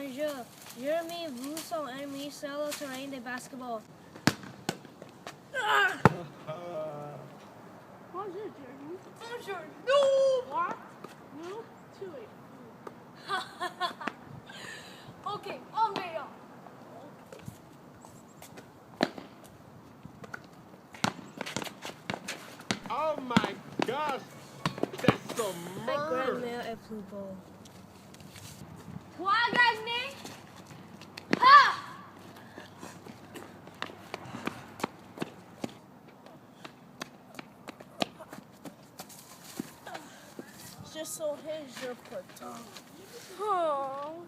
Bonjour. Jeremy, vous sont amis sur le terrain de basketball. Ah! Bonjour, Jeremy. Bonjour. No! What? No? Too late. Okay, on me up. Oh my gosh! That's some My murder! grand-mère est plus beau. Toi, gagné? Ha! Je saurais, je pourtant. Oh.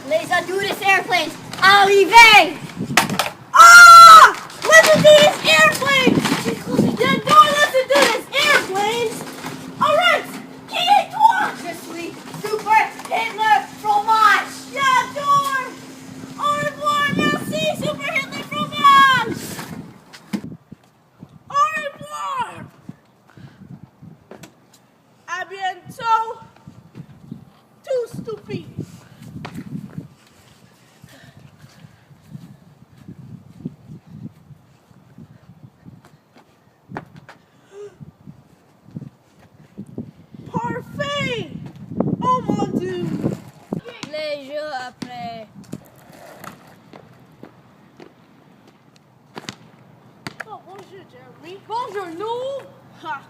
Les Adudas Airplanes, arrivez! Ah! Let's do this airplane! Yeah, no, let's do this airplanes! Alright! Qui est toi? Je suis Super Hitler Fromage! J'adore! Au revoir, merci, Super Hitler Fromage! Au revoir! À bientôt! Tout stupide! Parfait! Oh mon Dieu! Les jours après. Oh, bonjour, Jeremy. Bonjour, nous. Ha!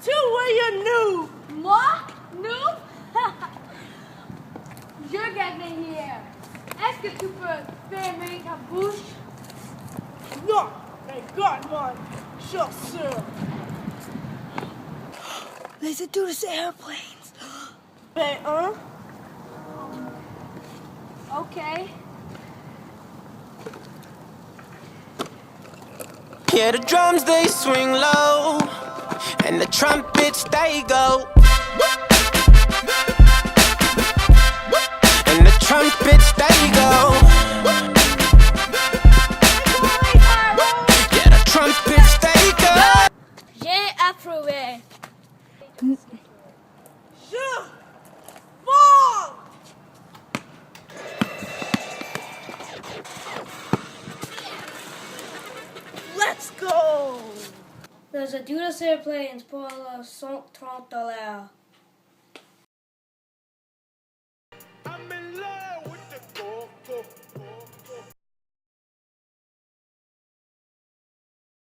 Tu es nous! Moi? Nous? Je gagné hier. Est-ce que tu peux fermer ta bouche? Non! Regarde-moi! Chasseur! Les Adudas Airplanes. Ben, hein? Okay. Yeah, the drums they swing low, and the trumpets they go, and the trumpets they go. Yeah, the trumpets they go. J'ai approuvé. Je vends! Let's go! Les Adudas Airplanes pour le $130.